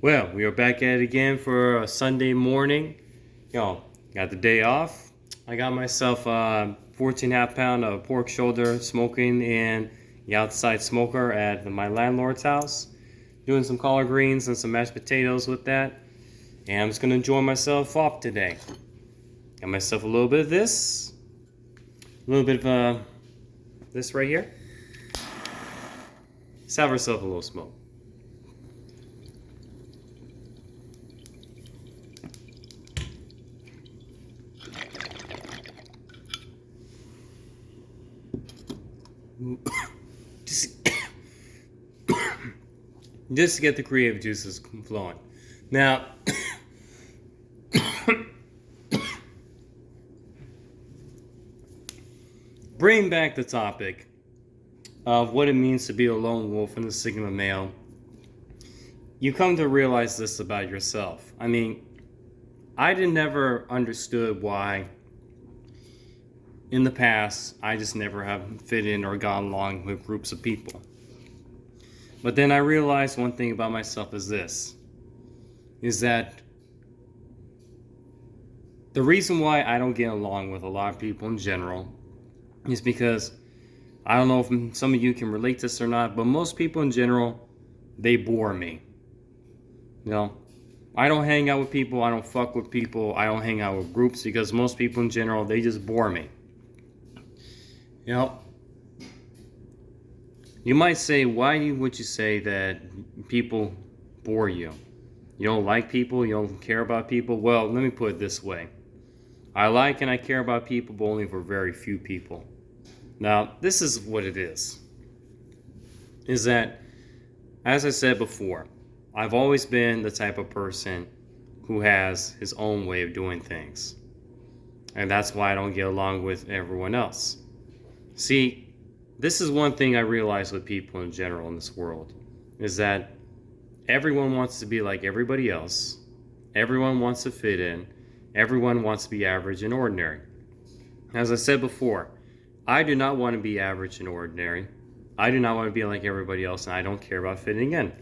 Well, we are back at it again for a Sunday morning. Got the day off. I got myself a 14.5 pound of pork shoulder smoking in the outside smoker at my landlord's house. Doing some collard greens and some mashed potatoes with that. And I'm just going to enjoy myself off today. Got myself a little bit of this. A little bit of this right here. Let's have ourselves a little smoke. just to get the creative juices flowing. Now, bring back the topic of what it means to be a lone wolf in the Sigma male. You come to realize this about yourself. I mean, I never understood why in the past I just never have fit in or gone along with groups of people. But then I realized one thing about myself is that the reason why I don't get along with a lot of people in general is because, I don't know if some of you can relate to this or not, but most people in general, they bore me. I don't hang out with people, I don't fuck with people, I don't hang out with groups because most people in general, they just bore me. You might say, why would you say that people bore you? You don't like people, you don't care about people? Well, let me put it this way. I like and I care about people, but only for very few people. Now, this is what it is that, as I said before, I've always been the type of person who has his own way of doing things. And that's why I don't get along with everyone else. See, this is one thing I realize with people in general in this world, is that everyone wants to be like everybody else. Everyone wants to fit in. Everyone wants to be average and ordinary. As I said before, I do not want to be average and ordinary. I do not want to be like everybody else, and I don't care about fitting in.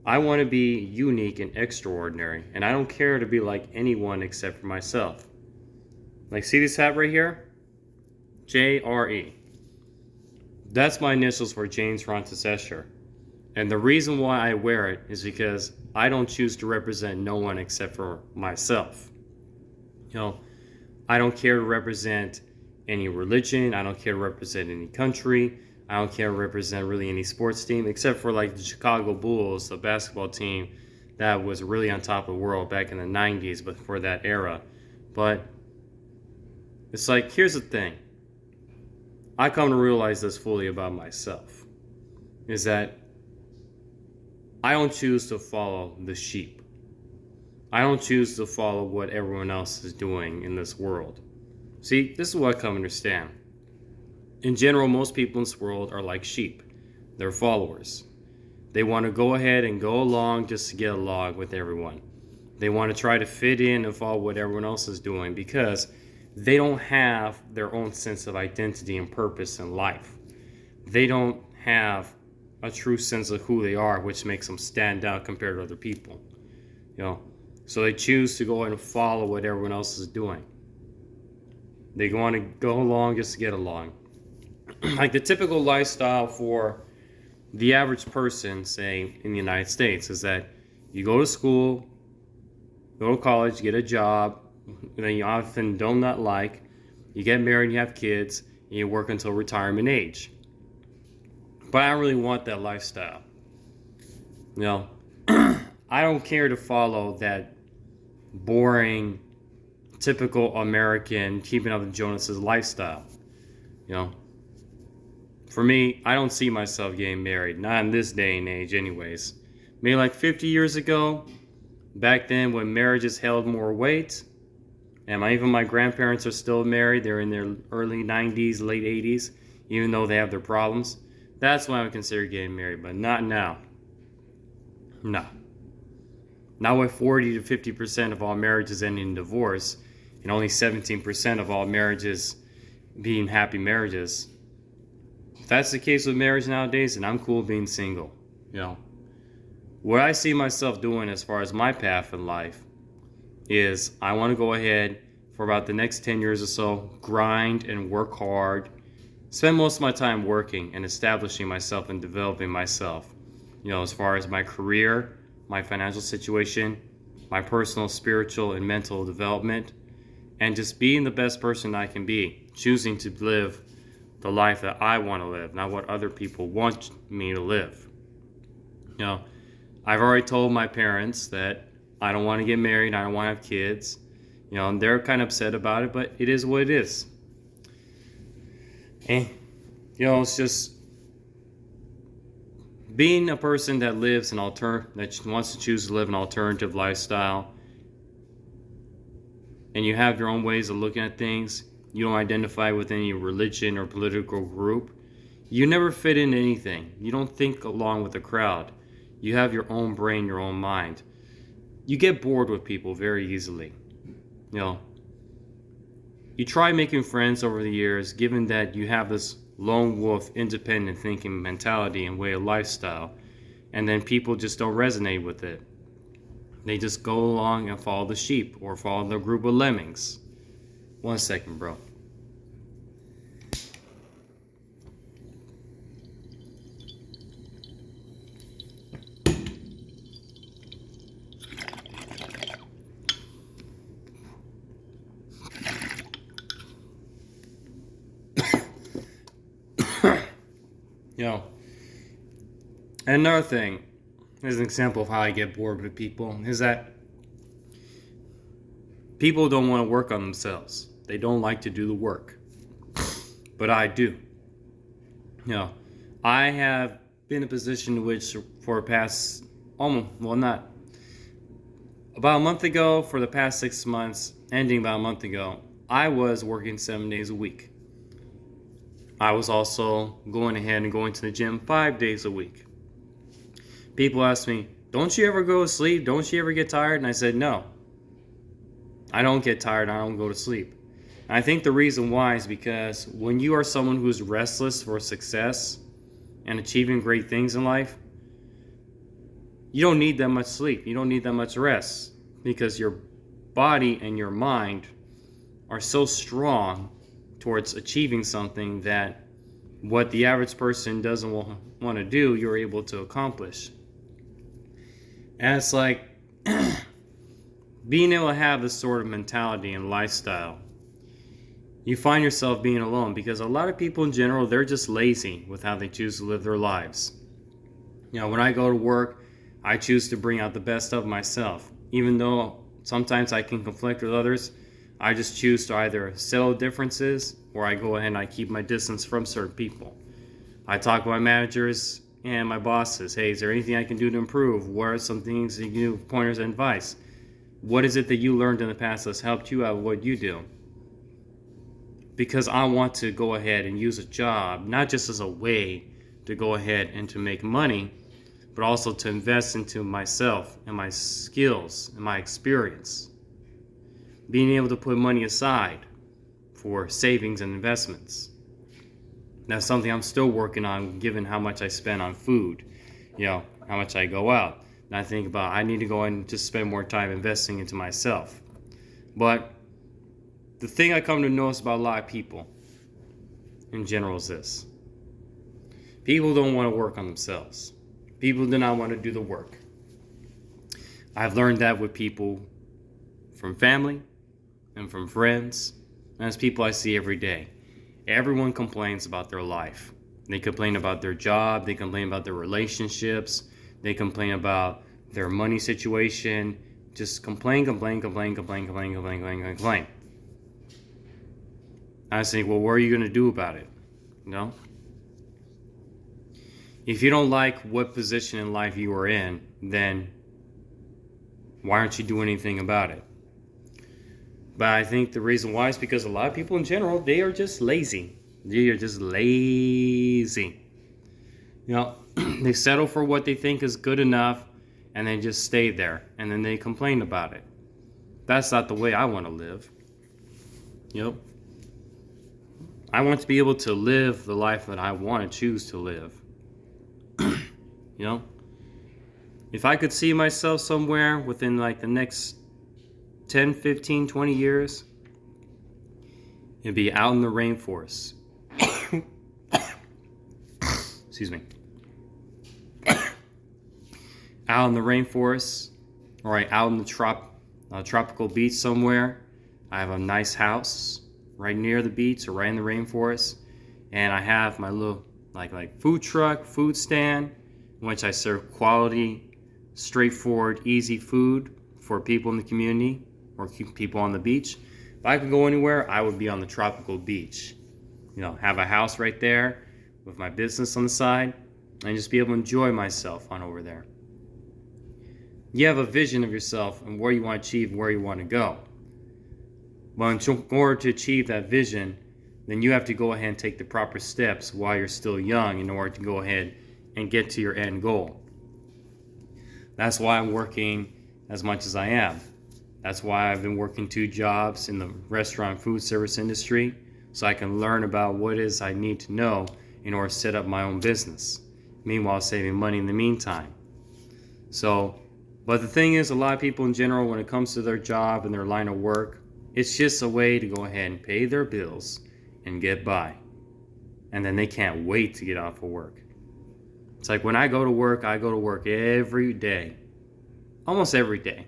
I want to be unique and extraordinary, and I don't care to be like anyone except for myself. Like, see this hat right here? JRE. That's my initials for James Rontus Escher. And the reason why I wear it is because I don't choose to represent no one except for myself. I don't care to represent any religion. I don't care to represent any country. I don't care to represent really any sports team, except for like the Chicago Bulls, the basketball team that was really on top of the world back in the 90s, but for that era. But it's like, here's the thing. I come to realize this fully about myself, is that I don't choose to follow the sheep. I don't choose to follow what everyone else is doing in this world. See, this is what I come to understand. In general, most people in this world are like sheep. They're followers. They want to go ahead and go along just to get along with everyone. They want to try to fit in and follow what everyone else is doing because they don't have their own sense of identity and purpose in life. They don't have a true sense of who they are, which makes them stand out compared to other people. So they choose to go and follow what everyone else is doing. They want to go along just to get along. Like the typical lifestyle for the average person, say, in the United States, is that you go to school, go to college, get a job, that you often do not like, you get married, you have kids, and you work until retirement age. But I don't really want that lifestyle. I don't care to follow that boring, typical American keeping up with Jonas's lifestyle. For me, I don't see myself getting married, not in this day and age anyways. Maybe like 50 years ago, back then when marriages held more weight, and even my grandparents are still married. They're in their early 90s, late 80s, even though they have their problems. That's when I would consider getting married, but not now. No. Not with 40 to 50% of all marriages ending in divorce, and only 17% of all marriages being happy marriages. If that's the case with marriage nowadays, then I'm cool being single. What I see myself doing as far as my path in life is I want to go ahead for about the next 10 years or so, grind and work hard, spend most of my time working and establishing myself and developing myself, as far as my career, my financial situation, my personal, spiritual, and mental development, and just being the best person I can be, choosing to live the life that I want to live, not what other people want me to live. I've already told my parents that I don't want to get married, I don't want to have kids, and they're kind of upset about it, but it is what it is. And, it's just being a person that lives that wants to choose to live an alternative lifestyle, and you have your own ways of looking at things. You don't identify with any religion or political group. You never fit in anything. You don't think along with the crowd. You have your own brain, your own mind. You get bored with people very easily. You try making friends over the years, given that you have this lone wolf, independent thinking mentality and way of lifestyle, and then people just don't resonate with it. They just go along and follow the sheep or follow the group of lemmings. 1 second, bro. Another thing, as an example of how I get bored with people, is that people don't want to work on themselves. They don't like to do the work. But I do. I have been in a position in which for the past, about a month ago, for the past 6 months, ending about a month ago, I was working 7 days a week. I was also going ahead and going to the gym 5 days a week. People ask me, don't you ever go to sleep? Don't you ever get tired? And I said, no. I don't get tired. I don't go to sleep. And I think the reason why is because when you are someone who's restless for success and achieving great things in life, you don't need that much sleep. You don't need that much rest because your body and your mind are so strong towards achieving something that what the average person doesn't want to do, you're able to accomplish. And it's like being able to have this sort of mentality and lifestyle, you find yourself being alone because a lot of people in general, they're just lazy with how they choose to live their lives. When I go to work, I choose to bring out the best of myself. Even though sometimes I can conflict with others, I just choose to either settle differences or I go ahead and I keep my distance from certain people. I talk with my managers and my bosses. Hey, is there anything I can do to improve? What are some things that you can do, pointers and advice? What is it that you learned in the past that's helped you out with what you do? Because I want to go ahead and use a job, not just as a way to go ahead and to make money, but also to invest into myself and my skills and my experience. Being able to put money aside for savings and investments. That's something I'm still working on, given how much I spend on food, how much I go out. And I think about I need to go and just spend more time investing into myself. But the thing I come to notice about a lot of people in general is this. People don't want to work on themselves. People do not want to do the work. I've learned that with people from family and from friends, and it's people I see every day. Everyone complains about their life. They complain about their job, they complain about their relationships, they complain about their money situation, just complain. I was thinking, well, what are you going to do about it? If you don't like what position in life you are in, then why aren't you doing anything about it? But I think the reason why is because a lot of people in general, they are just lazy. They are just lazy. They settle for what they think is good enough and they just stay there and then they complain about it. That's not the way I want to live. I want to be able to live the life that I want to choose to live. If I could see myself somewhere within like the next 10, 15, 20 years, it'd be out in the rainforest. Excuse me. Out in the rainforest, or out in the tropical beach somewhere. I have a nice house right near the beach or right in the rainforest, and I have my little like food truck, food stand, in which I serve quality, straightforward, easy food for people in the community or people on the beach. If I could go anywhere, I would be on the tropical beach. Have a house right there with my business on the side, and just be able to enjoy myself on over there. You have a vision of yourself and where you want to achieve, where you want to go. But in order to achieve that vision, then you have to go ahead and take the proper steps while you're still young in order to go ahead and get to your end goal. That's why I'm working as much as I am. That's why I've been working 2 jobs in the restaurant food service industry, so I can learn about what it is I need to know in order to set up my own business. Meanwhile, saving money in the meantime. But the thing is, a lot of people in general, when it comes to their job and their line of work, it's just a way to go ahead and pay their bills and get by. And then they can't wait to get off of work. It's like when I go to work every day. Almost every day.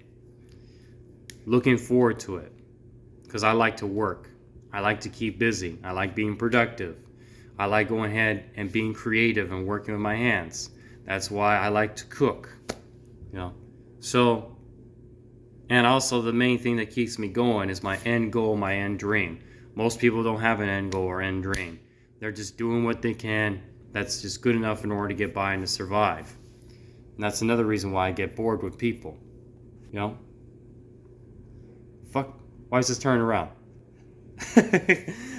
Looking forward to it. Because I like to work. I like to keep busy. I like being productive. I like going ahead and being creative and working with my hands. That's why I like to cook. So, and also the main thing that keeps me going is my end goal, my end dream. Most people don't have an end goal or end dream. They're just doing what they can. That's just good enough in order to get by and to survive. And that's another reason why I get bored with people. Fuck, why is this turning around?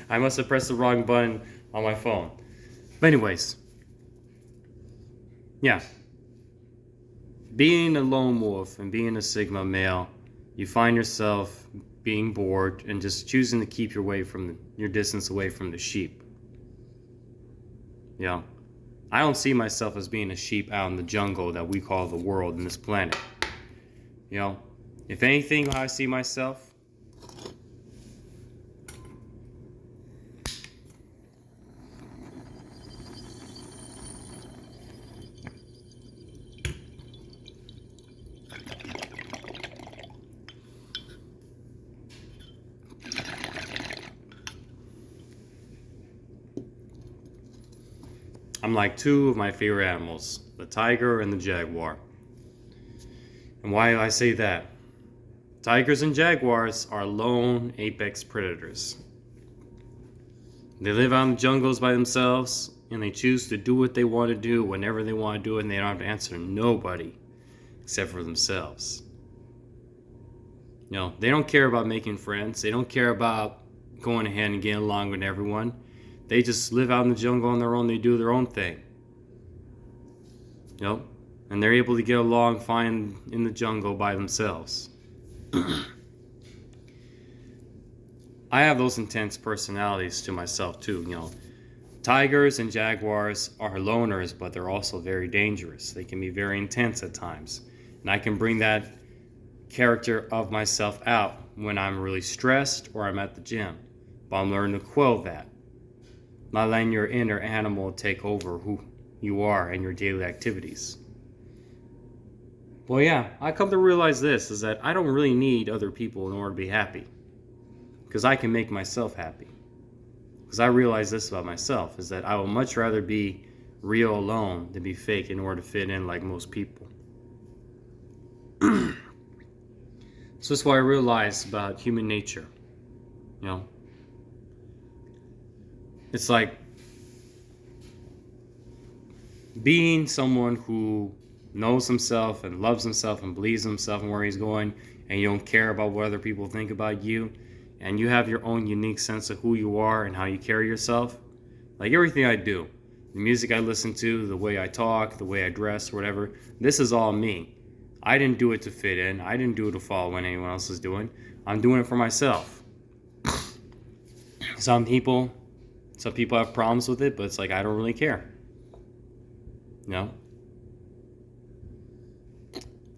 I must have pressed the wrong button on my phone. But anyways, yeah. Being a lone wolf and being a Sigma male, you find yourself being bored and just choosing to keep your distance away from the sheep. I don't see myself as being a sheep out in the jungle that we call the world and this planet. If anything, how I see myself, I'm like 2 of my favorite animals, the tiger and the jaguar. And why do I say that? Tigers and jaguars are lone apex predators. They live out in the jungles by themselves, and they choose to do what they want to do whenever they want to do it, and they don't have to answer to nobody except for themselves. They don't care about making friends. They don't care about going ahead and getting along with everyone. They just live out in the jungle on their own. They do their own thing. And they're able to get along fine in the jungle by themselves. I have those intense personalities to myself too. Tigers and jaguars are loners, but they're also very dangerous. They can be very intense at times. And I can bring that character of myself out when I'm really stressed or I'm at the gym. But I'm learning to quell that. Not letting your inner animal take over who you are and your daily activities. Well, yeah, I come to realize this, is that I don't really need other people in order to be happy. Because I can make myself happy. Because I realize this about myself, is that I would much rather be real alone than be fake in order to fit in like most people. So that's what I realized about human nature. It's like being someone who knows himself and loves himself and believes himself and where he's going, and you don't care about what other people think about you, and you have your own unique sense of who you are and how you carry yourself. Like everything I do, the music I listen to, the way I talk, the way I dress, whatever, this is all me. I didn't do it to fit in. I didn't do it to follow what anyone else is doing. I'm doing it for myself. Some people have problems with it, but it's like I don't really care.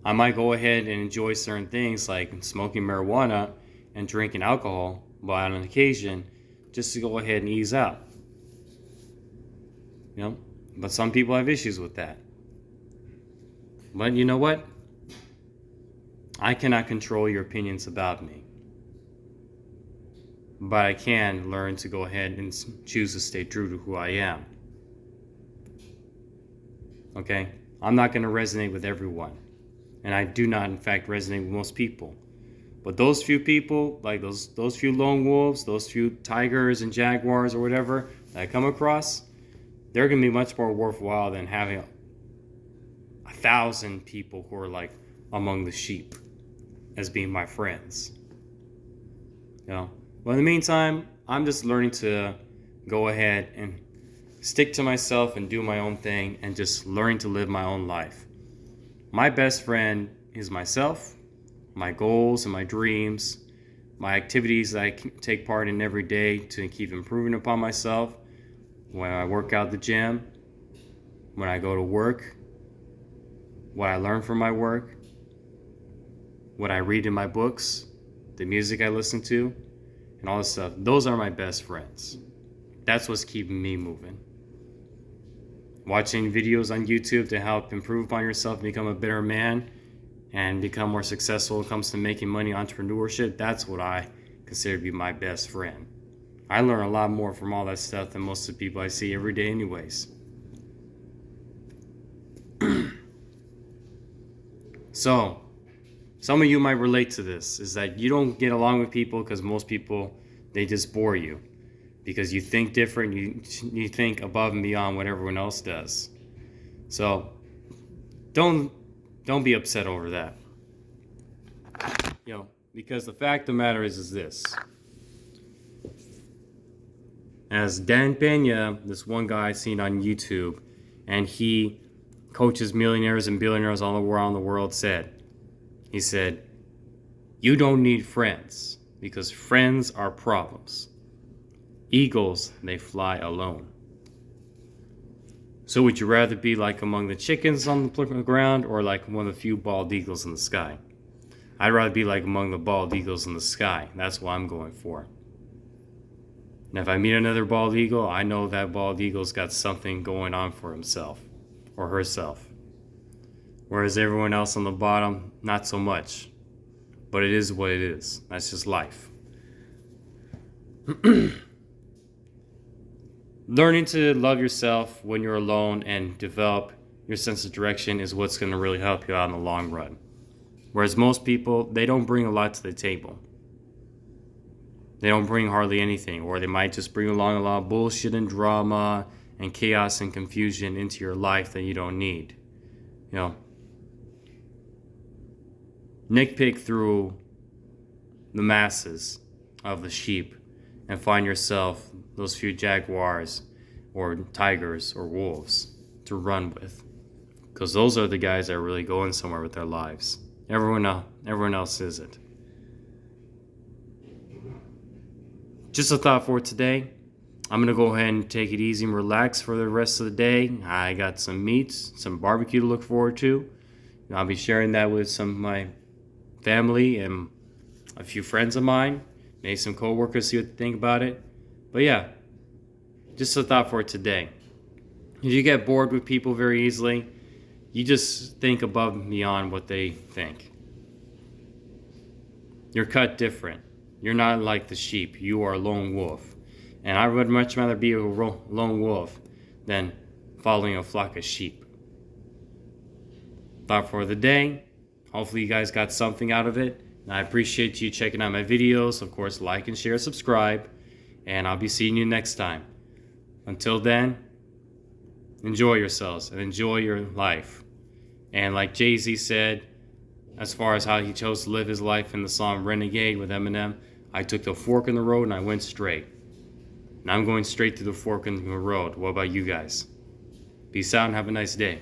I might go ahead and enjoy certain things like smoking marijuana and drinking alcohol, but on an occasion, just to go ahead and ease out. You know, but some people have issues with that. But you know what? I cannot control your opinions about me. But I can learn to go ahead and choose to stay true to who I am. Okay? I'm not going to resonate with everyone. And I do not, in fact, resonate with most people. But those few people, like those few lone wolves, those few tigers and jaguars or whatever that I come across, they're going to be much more worthwhile than having 1,000 people who are like among the sheep as being my friends. You know? But in the meantime, I'm just learning to go ahead and stick to myself and do my own thing and just learning to live my own life. My best friend is myself, my goals and my dreams, my activities that I take part in every day to keep improving upon myself. When I work out at the gym, when I go to work, what I learn from my work, what I read in my books, the music I listen to, and all this stuff. Those are my best friends. That's what's keeping me moving. Watching videos on YouTube to help improve upon yourself, become a better man, and become more successful when it comes to making money, entrepreneurship, that's what I consider to be my best friend. I learn a lot more from all that stuff than most of the people I see every day anyways. So, some of you might relate to this, is that you don't get along with people because most people, they just bore you. Because you think different, you think above and beyond what everyone else does. So, don't be upset over that. You know, because the fact of the matter is this. As Dan Pena, this one guy I seen on YouTube, and he coaches millionaires and billionaires all around the world, he said, you don't need friends because friends are problems. Eagles, they fly alone. So would you rather be like among the chickens on the ground or like one of the few bald eagles in the sky? I'd rather be like among the bald eagles in the sky. That's what I'm going for. And if I meet another bald eagle, I know that bald eagle's got something going on for himself or herself. Whereas everyone else on the bottom, not so much. But it is what it is. That's just life. Learning to love yourself when you're alone and develop your sense of direction is what's going to really help you out in the long run. Whereas most people, they don't bring a lot to the table. They don't bring hardly anything, or they might just bring along a lot of bullshit and drama and chaos and confusion into your life that you don't need. You know, nitpick through the masses of the sheep and find yourself those few jaguars or tigers or wolves to run with, because those are the guys that are really going somewhere with their lives. Everyone else isn't. Just a thought for today. I'm gonna go ahead and take it easy and relax for the rest of the day. I got some meats, some barbecue to look forward to. And I'll be sharing that with some of my family and a few friends of mine, maybe some coworkers, see what they think about it. But yeah, just a thought for today. If you get bored with people very easily, you just think above and beyond what they think. You're cut different. You're not like the sheep. You are a lone wolf. And I would much rather be a lone wolf than following a flock of sheep. Thought for the day. Hopefully you guys got something out of it. And I appreciate you checking out my videos. Of course, like and share, subscribe. And I'll be seeing you next time. Until then, enjoy yourselves and enjoy your life. And like Jay-Z said, as far as how he chose to live his life in the song Renegade with Eminem, I took the fork in the road and I went straight. And I'm going straight to the fork in the road. What about you guys? Peace out and have a nice day.